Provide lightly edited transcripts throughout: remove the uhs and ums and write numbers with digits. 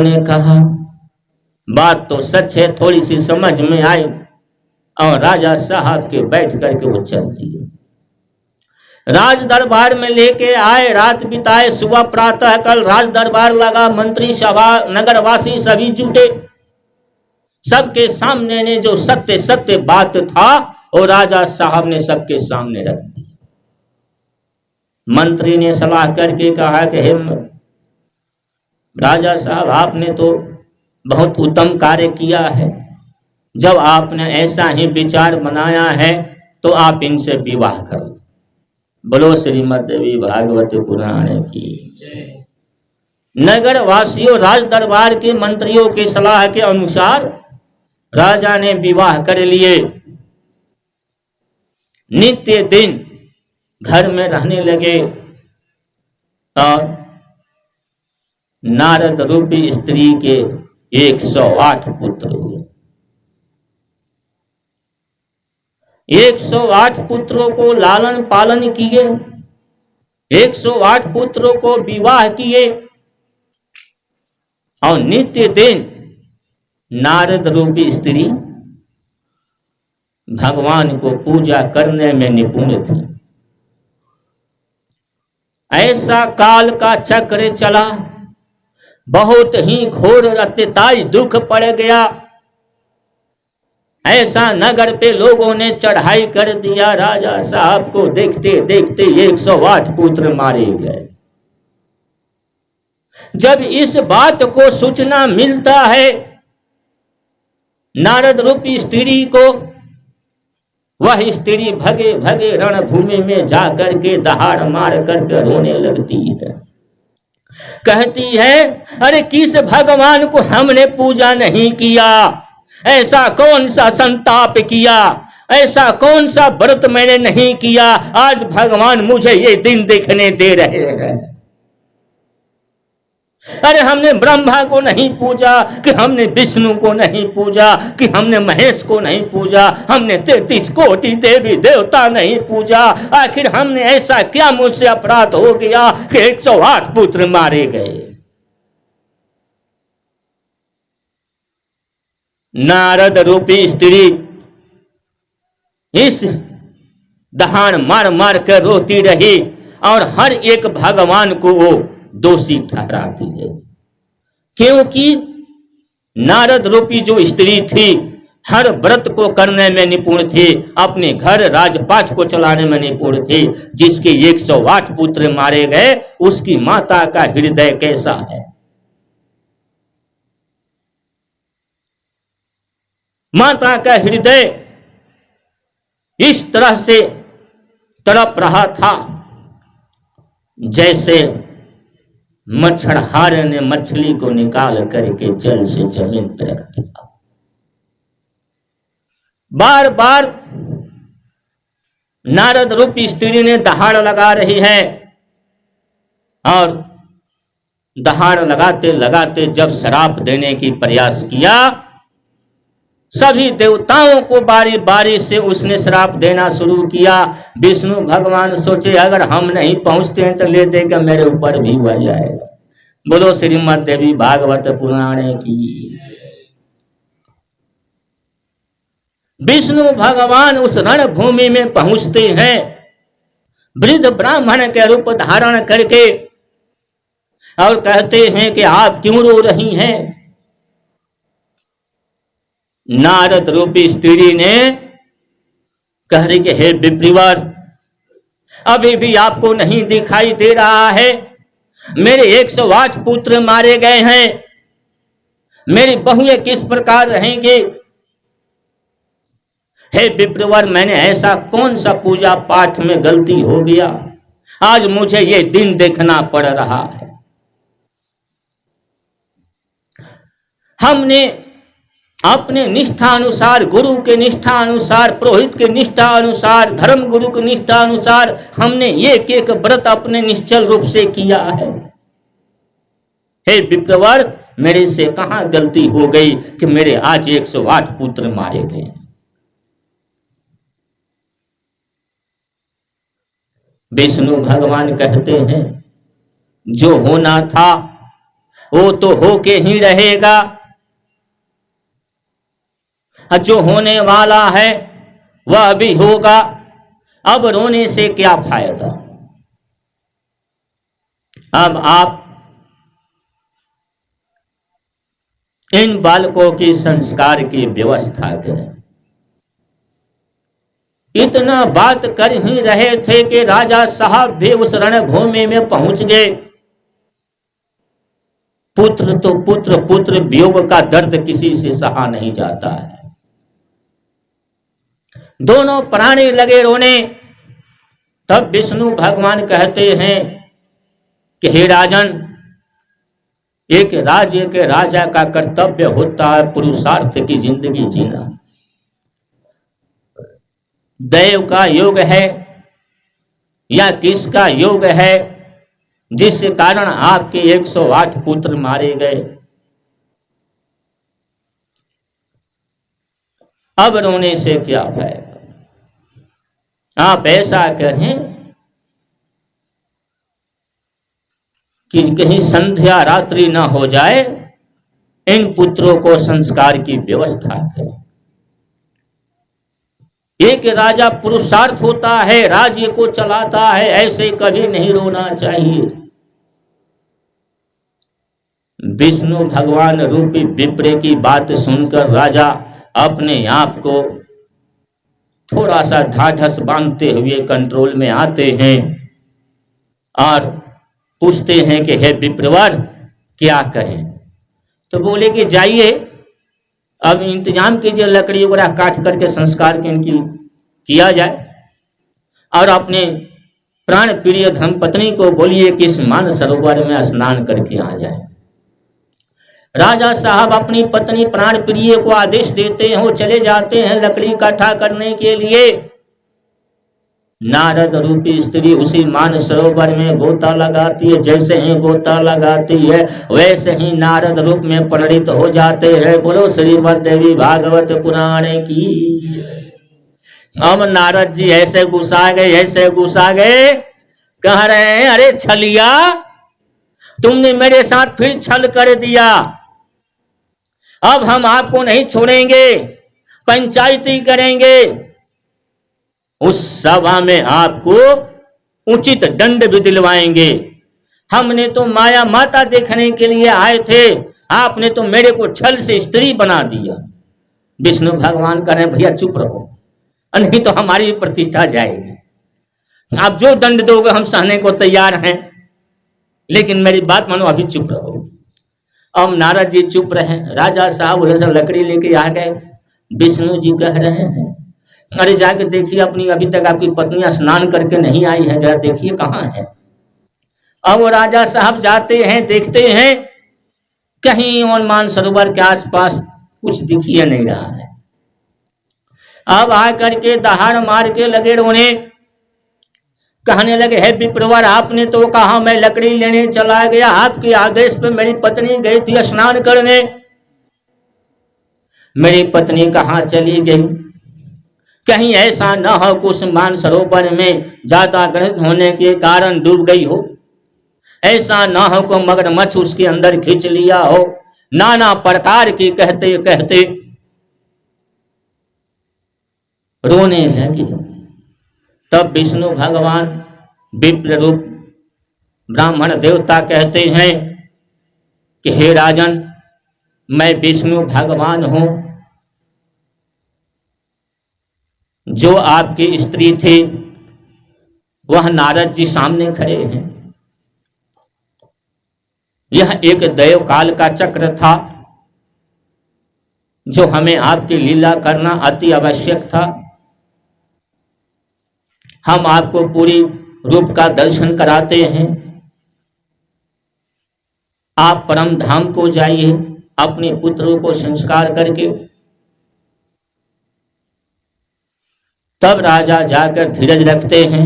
ने कहा बात तो सच है, थोड़ी सी समझ में आई, और राजा साहब के बैठ करके वो चल दिए। राज दरबार में लेके आए, रात बिताए, सुबह प्रातः कल राज दरबार लगा, मंत्री सभा नगरवासी सभी जुटे। सबके सामने ने जो सत्य सत्य बात था वो राजा साहब ने सबके सामने रख दी। मंत्री ने सलाह करके कहा कि हे राजा साहब, आपने तो बहुत उत्तम कार्य किया है। जब आपने ऐसा ही विचार बनाया है तो आप इनसे विवाह करो। बोलो श्रीमद् देवी भागवत पुराण की। नगर वासियों, राज दरबार के मंत्रियों की सलाह के अनुसार राजा ने विवाह कर लिए। नित्य दिन घर में रहने लगे और नारद रूपी स्त्री के 108 पुत्र हुए। 108 पुत्रों को लालन पालन किए, 108 पुत्रों को विवाह किए और नित्य दिन नारद रूपी स्त्री भगवान को पूजा करने में निपुण थी। ऐसा काल का चक्र चला, बहुत ही घोर अत्यताई दुख पड़ गया। ऐसा नगर पे लोगों ने चढ़ाई कर दिया, राजा साहब को देखते देखते 108 पुत्र मारे गए। जब इस बात को सूचना मिलता है नारद रूपी स्त्री को, वह स्त्री भगे भगे रणभूमि में जाकर के दहाड़ मार करके रोने लगती है। कहती है, अरे किस भगवान को हमने पूजा नहीं किया, ऐसा कौन सा संताप किया, ऐसा कौन सा व्रत मैंने नहीं किया, आज भगवान मुझे ये दिन देखने दे रहे हैं। अरे हमने ब्रह्मा को नहीं पूजा, कि हमने विष्णु को नहीं पूजा, कि हमने महेश को नहीं पूजा, हमने 33 कोटि देवी देवता नहीं पूजा, आखिर हमने ऐसा क्या मुझसे अपराध हो गया कि 108 पुत्र मारे गए। नारद रूपी स्त्री इस दहाड़ मार मार कर रोती रही और हर एक भगवान को वो दोषी ठहराती है, क्योंकि नारद रूपी जो स्त्री थी हर व्रत को करने में निपुण थी, अपने घर राजपाट को चलाने में निपुण थी। जिसके 108 पुत्र मारे गए उसकी माता का हृदय कैसा है। माता का हृदय इस तरह से तड़प रहा था जैसे मच्छरहारे ने मछली को निकाल करके जल से जमीन पर रख दिया। बार बार नारद रूपी स्त्री ने दहाड़ लगा रही है और दहाड़ लगाते लगाते जब श्राप देने की प्रयास किया, सभी देवताओं को बारी बारी से उसने श्राप देना शुरू किया। विष्णु भगवान सोचे अगर हम नहीं पहुंचते हैं तो ले देकर मेरे ऊपर भी हुआ जाएगा। बोलो श्रीमद् देवी भागवत पुराण की। विष्णु भगवान उस रणभूमि में पहुंचते हैं वृद्ध ब्राह्मण के रूप धारण करके और कहते हैं कि आप क्यों रो रही हैं। नारद रूपी स्त्री ने कह रही कि हे विप्रिवर, अभी भी आपको नहीं दिखाई दे रहा है, मेरे 108 पुत्र मारे गए हैं, मेरी बहुएं किस प्रकार रहेंगे। हे विप्रिवर, मैंने ऐसा कौन सा पूजा पाठ में गलती हो गया, आज मुझे ये दिन देखना पड़ रहा है। हमने अपने निष्ठा अनुसार, गुरु के निष्ठा अनुसार, पुरोहित के निष्ठा अनुसार, धर्म गुरु के निष्ठा अनुसार हमने एक एक व्रत अपने निश्चल रूप से किया है। हे विप्रवर, मेरे से कहां गलती हो गई कि मेरे आज 108 पुत्र मारे गए। विष्णु भगवान कहते हैं जो होना था वो तो होके ही रहेगा, जो होने वाला है वह भी होगा। अब रोने से क्या फायदा। अब आप इन बालकों की संस्कार की व्यवस्था करें। इतना बात कर ही रहे थे कि राजा साहब भी उस रणभूमि में पहुंच गए। पुत्र तो पुत्र, पुत्र वियोग का दर्द किसी से सहा नहीं जाता है। दोनों प्राणी लगे रोने। तब विष्णु भगवान कहते हैं कि हे राजन, एक राज्य के राजा का कर्तव्य होता है पुरुषार्थ की जिंदगी जीना। दैव का योग है या किसका योग है जिस कारण आपके 108 पुत्र मारे गए। अब रोने से क्या फायदा। आप ऐसा कहें कि कहीं संध्या रात्रि ना हो जाए, इन पुत्रों को संस्कार की व्यवस्था करें। एक राजा पुरुषार्थ होता है, राज्य को चलाता है, ऐसे कभी नहीं रोना चाहिए। विष्णु भगवान रूपी विप्र की बात सुनकर राजा अपने आप को थोड़ा सा ढाढ़स बांधते हुए कंट्रोल में आते हैं और पूछते हैं कि हे विप्रवर क्या करें। तो बोले कि जाइए, अब इंतजाम कीजिए, लकड़ी वगैरह काट करके संस्कार के इनकी किया जाए, और अपने प्राण प्रिय धर्मपत्नी को बोलिए कि इस मान सरोवर में स्नान करके आ जाए। राजा साहब अपनी पत्नी प्राण प्रिय को आदेश देते हैं, वो चले जाते हैं लकड़ी इकट्ठा करने के लिए। नारद रूपी स्त्री उसी मान सरोवर में गोता लगाती है। जैसे ही गोता लगाती है वैसे ही नारद रूप में परिणित हो जाते हैं। बोलो श्रीमद् देवी भागवत पुराण की। अब नारद जी ऐसे गुस्सा गए, ऐसे गुस्सा गए, कह रहे हैं अरे छलिया, तुमने मेरे साथ फिर छल कर दिया, अब हम आपको नहीं छोड़ेंगे, पंचायती करेंगे। उस सभा में आपको उचित दंड भी दिलवाएंगे। हमने तो माया माता देखने के लिए आए थे, आपने तो मेरे को छल से स्त्री बना दिया। विष्णु भगवान कह रहे भैया चुप रहो, नहीं तो हमारी प्रतिष्ठा जाएगी। आप जो दंड दोगे हम सहने को तैयार हैं, लेकिन मेरी बात मानो, अभी चुप रहो। अब नारद जी चुप रहे। राजा साहब उधर से लकड़ी लेके आ गए। विष्णु जी कह रहे हैं अरे जाके देखिए, अपनी अभी तक आपकी पत्नी स्नान करके नहीं आई है, जरा देखिए कहाँ है। अब वो राजा साहब जाते हैं, देखते हैं कहीं और मान सरोवर के आसपास कुछ दिखिए नहीं रहा है। अब आकर के दहाड़ मार के लगे रोने, कहने लगे हे विप्रवर, आपने तो कहा मैं लकड़ी लेने चला गया, आपके आदेश पे मेरी पत्नी गई थी स्नान करने, मेरी पत्नी कहाँ चली गई। कहीं ऐसा न हो कि उस मान सरोवर में ज्यादा ग्रहित होने के कारण डूब गई हो, ऐसा न हो को मगरमच्छ उसके अंदर खींच लिया हो। नाना प्रकार की कहते कहते रोने लगे। तब विष्णु भगवान विप्र रूप ब्राह्मण देवता कहते हैं कि हे राजन, मैं विष्णु भगवान हूं, जो आपकी स्त्री थी वह नारद जी सामने खड़े हैं। यह एक दैव काल का चक्र था, जो हमें आपकी लीला करना अति आवश्यक था। हम आपको पूरी रूप का दर्शन कराते हैं। आप परम धाम को जाइए अपने पुत्रों को संस्कार करके। तब राजा जाकर धीरज रखते हैं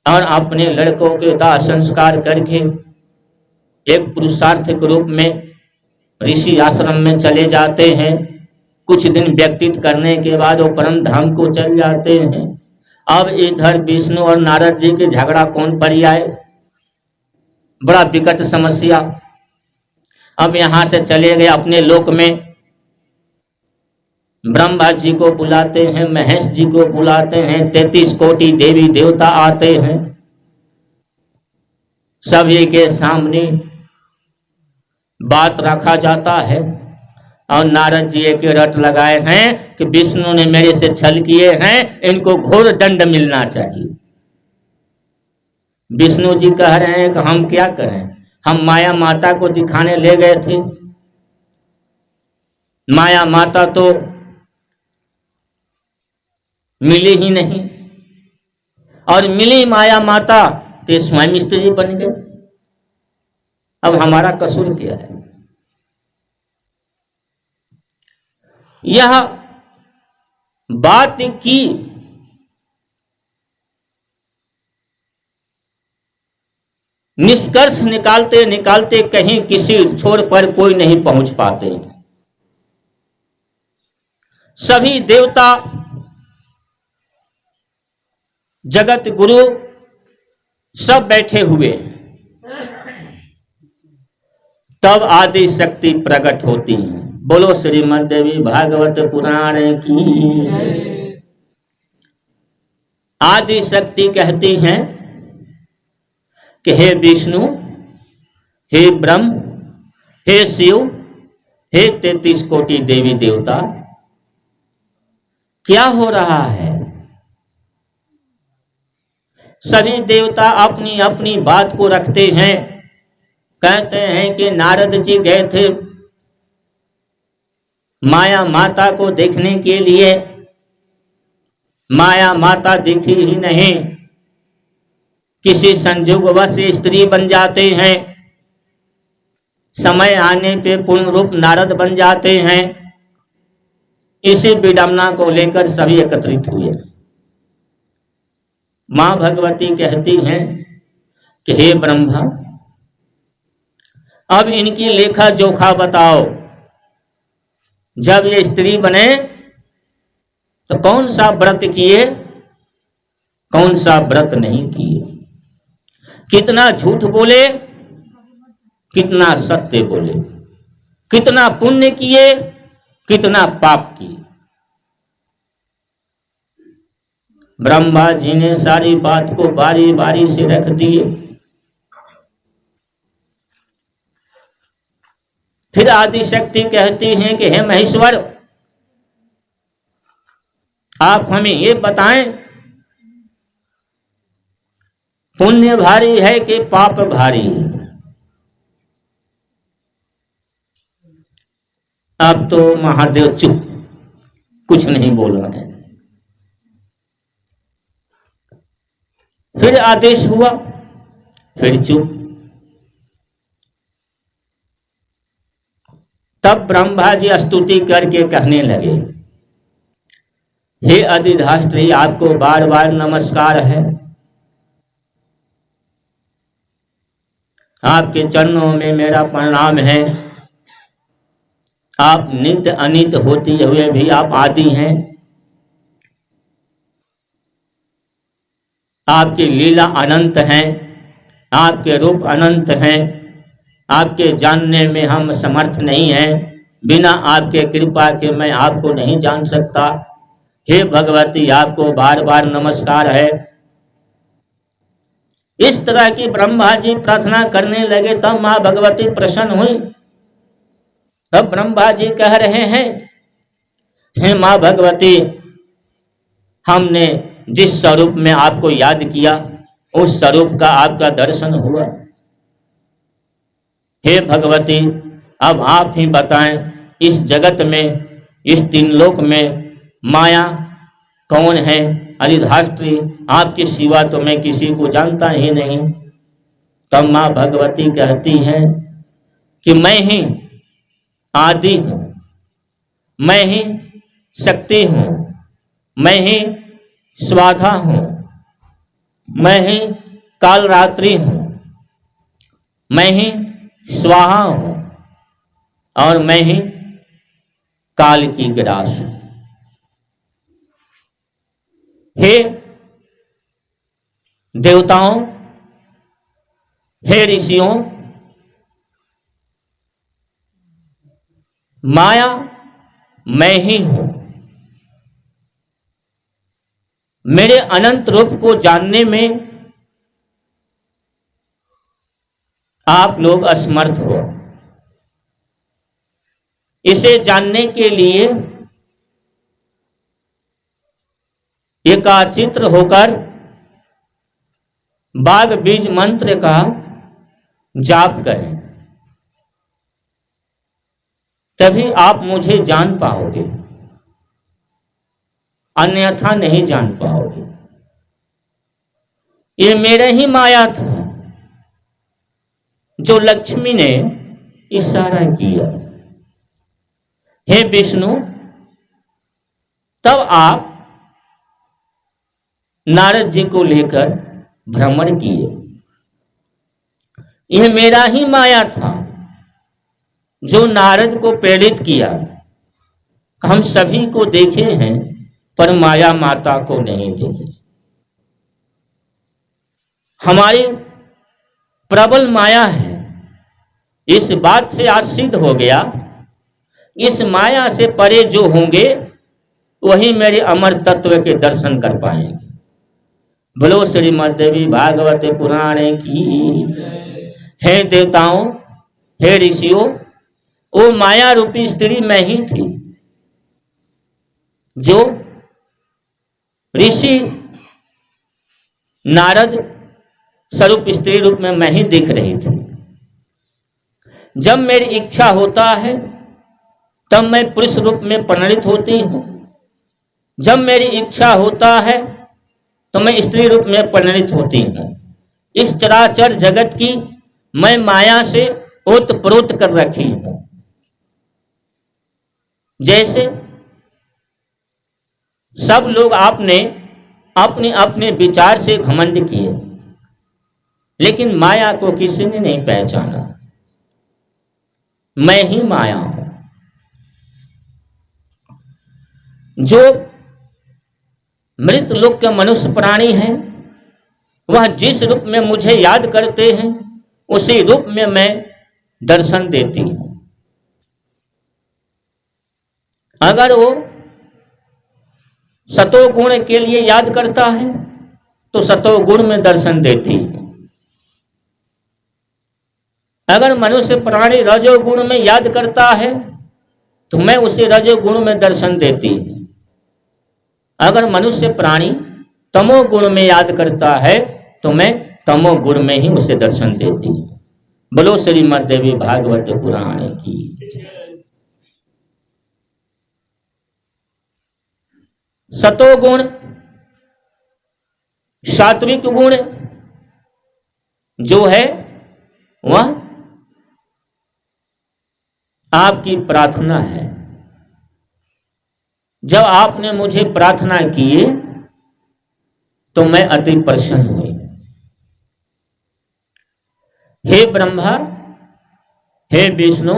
और अपने लड़कों के दाह संस्कार करके एक पुरुषार्थ के रूप में ऋषि आश्रम में चले जाते हैं। कुछ दिन व्यतीत करने के बाद वो परम धाम को चल जाते हैं। अब इधर विष्णु और नारद जी के झगड़ा कौन पर आए, बड़ा विकट समस्या। अब यहां से चले गए अपने लोक में। ब्रह्मा जी को बुलाते हैं, महेश जी को बुलाते हैं, 33 कोटि देवी देवता आते हैं, सभी के सामने बात रखा जाता है। और नारद जी एक रट लगाए हैं कि विष्णु ने मेरे से छल किए हैं, इनको घोर दंड मिलना चाहिए। विष्णु जी कह रहे हैं कि हम क्या करें, हम माया माता को दिखाने ले गए थे, माया माता तो मिली ही नहीं, और मिली माया माता तो स्वयं स्त्री बन गए। अब हमारा कसूर क्या है? यह बात की निष्कर्ष निकालते निकालते कहीं किसी छोर पर कोई नहीं पहुंच पाते। सभी देवता, जगत गुरु सब बैठे हुए, तब आदि शक्ति प्रकट होती है। बोलो श्रीमद् देवी भागवत पुराण की। आदि शक्ति कहती हैं कि हे विष्णु, हे ब्रह्म, हे शिव, हे 33 कोटि देवी देवता, क्या हो रहा है? सभी देवता अपनी अपनी बात को रखते हैं। कहते हैं कि नारद जी गए थे माया माता को देखने के लिए, माया माता दिखी ही नहीं, किसी संजोगवश स्त्री बन जाते हैं, समय आने पे पूर्ण रूप नारद बन जाते हैं। इसी विडंबना को लेकर सभी एकत्रित हुए। मां भगवती कहती हैं कि हे ब्रह्मा, अब इनकी लेखा जोखा बताओ। जब ये स्त्री बने तो कौन सा व्रत किए, कौन सा व्रत नहीं किए, कितना झूठ बोले, कितना सत्य बोले, कितना पुण्य किए, कितना पाप किए। ब्रह्मा जी ने सारी बात को बारी बारी से रख दिए। फिर आदि शक्ति कहती हैं कि हे महेश्वर, आप हमें ये बताएं, पुण्य भारी है कि पाप भारी है? अब तो महादेव चुप, कुछ नहीं बोल रहे हैं। फिर आदेश हुआ, फिर चुप। तब ब्रह्मा जी स्तुति करके कहने लगे, हे अधिधात्री, आपको बार बार नमस्कार है। आपके चरणों में मेरा प्रणाम है। आप नित्य अनित्य होते हुए भी आप आदि हैं। आपकी लीला अनंत है, आपके रूप अनंत हैं। आपके जानने में हम समर्थ नहीं हैं। बिना आपके कृपा के मैं आपको नहीं जान सकता। हे भगवती, आपको बार बार नमस्कार है। इस तरह की ब्रह्मा जी प्रार्थना करने लगे, तब मां भगवती प्रसन्न हुई। तब ब्रह्मा जी कह रहे हैं, हे मां भगवती, हमने जिस स्वरूप में आपको याद किया, उस स्वरूप का आपका दर्शन हुआ। हे भगवती, अब आप ही बताएं, इस जगत में, इस तीन लोक में माया कौन है? अधिधात्री, आपके सिवा तो मैं किसी को जानता ही नहीं। तब मां भगवती कहती हैं कि मैं ही आदि हूं, मैं ही शक्ति हूं, मैं ही स्वाधा हूं, मैं ही कालरात्रि हूं, मैं ही स्वाहा हूं, और मैं ही काल की ग्रास हूं। हे देवताओं, हे ऋषियों, माया मैं ही हूं। मेरे अनंत रूप को जानने में आप लोग असमर्थ हो। इसे जानने के लिए एकाचित्र होकर बाग बीज मंत्र का जाप करें, तभी आप मुझे जान पाओगे, अन्यथा नहीं जान पाओगे। ये मेरे ही माया था जो लक्ष्मी ने इशारा किया। हे विष्णु, तब आप नारद जी को लेकर भ्रमण किए। यह मेरा ही माया था जो नारद को प्रेरित किया। हम सभी को देखे हैं पर माया माता को नहीं देखे। हमारी प्रबल माया है। इस बात से आज सिद्ध हो गया, इस माया से परे जो होंगे वही मेरे अमर तत्व के दर्शन कर पाएंगे। बोलो श्रीमद् देवी भागवत पुराण की। हे देवताओं, हे ऋषियों, वो माया रूपी स्त्री मैं ही थी जो ऋषि नारद स्वरूप स्त्री रूप में मैं ही दिख रही थी। जब मेरी इच्छा होता है तब मैं पुरुष रूप में परिणित होती हूँ। जब मेरी इच्छा होता है तो मैं स्त्री रूप में परिणित होती हूँ। इस चराचर जगत की मैं माया से ओतप्रोत कर रखी हूँ। जैसे सब लोग आपने अपने अपने विचार से घमंड किए, लेकिन माया को किसी ने नहीं पहचाना। मैं ही माया हूं। जो मृत लोक के मनुष्य प्राणी है, वह जिस रूप में मुझे याद करते हैं उसी रूप में मैं दर्शन देती हूं। अगर वो सतोगुण के लिए याद करता है तो सतोगुण में दर्शन देती है। अगर मनुष्य प्राणी रजोगुण में याद करता है तो मैं उसे रजोगुण में दर्शन देती हूँ। अगर मनुष्य प्राणी तमोगुण में याद करता है तो मैं तमोगुण में ही उसे दर्शन देती हूँ। बोलो श्रीमद् देवी भागवत पुराण की। सतोगुण, सात्विक गुण जो है वह आपकी प्रार्थना है। जब आपने मुझे प्रार्थना किए तो मैं अति प्रसन्न हुई। हे ब्रह्मा, हे विष्णु,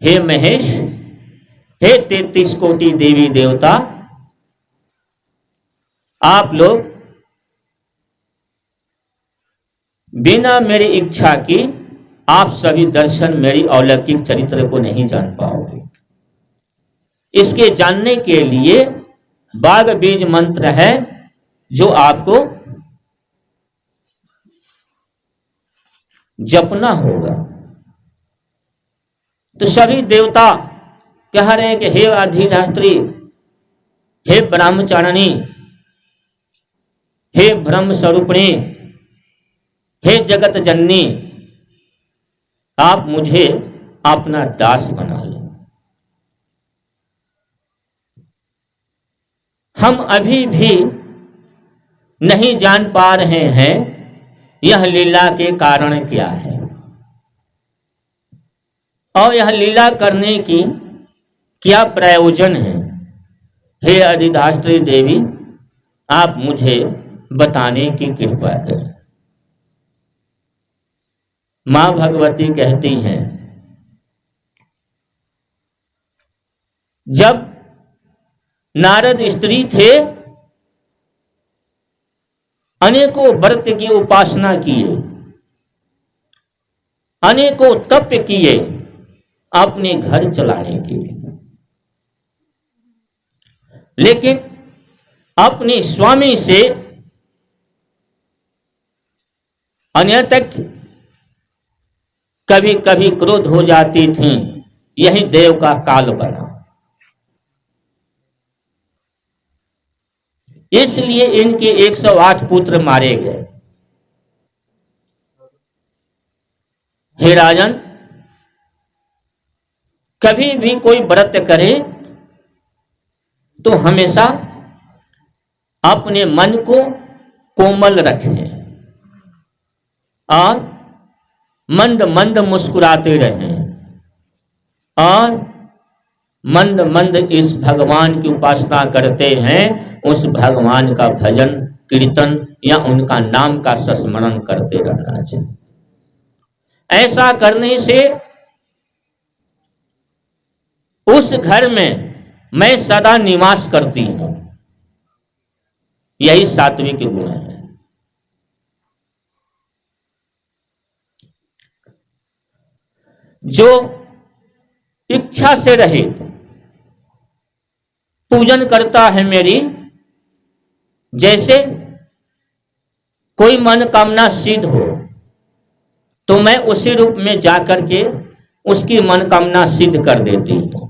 हे महेश, हे 33 कोटि देवी देवता, आप लोग बिना मेरी इच्छा की आप सभी दर्शन मेरी अलौकिक चरित्र को नहीं जान पाओगे। इसके जानने के लिए बाग बीज मंत्र है जो आपको जपना होगा। तो सभी देवता कह रहे हैं कि हे अधिष्ठात्री, हे ब्रह्मचारिणी, हे ब्रह्म स्वरूपिणी, हे जगत जननी, आप मुझे अपना दास बना लो। हम अभी भी नहीं जान पा रहे हैं यह लीला के कारण क्या है और यह लीला करने की क्या प्रयोजन है। हे अधिष्ठात्री देवी, आप मुझे बताने की कृपा करें। मां भगवती कहती हैं, जब नारद स्त्री थे अनेकों व्रत की उपासना किए, अनेकों तप किए, अपने घर चलाने के लिए, लेकिन अपने स्वामी से अन्यतक कभी कभी क्रोध हो जाती थी। यही देव का काल बना। इसलिए इनके 108 पुत्र मारे गए। हे राजन, कभी भी कोई व्रत करे तो हमेशा अपने मन को कोमल रखें और मंद मंद मुस्कुराते रहें और मंद मंद इस भगवान की उपासना करते हैं, उस भगवान का भजन कीर्तन या उनका नाम का स्मरण करते रहना चाहिए। ऐसा करने से उस घर में मैं सदा निवास करती हूं। यही सात्विक गुण है। जो इच्छा से रहित पूजन करता है मेरी, जैसे कोई मनोकामना सिद्ध हो तो मैं उसी रूप में जाकर के उसकी मनोकामना सिद्ध कर देती हूँ।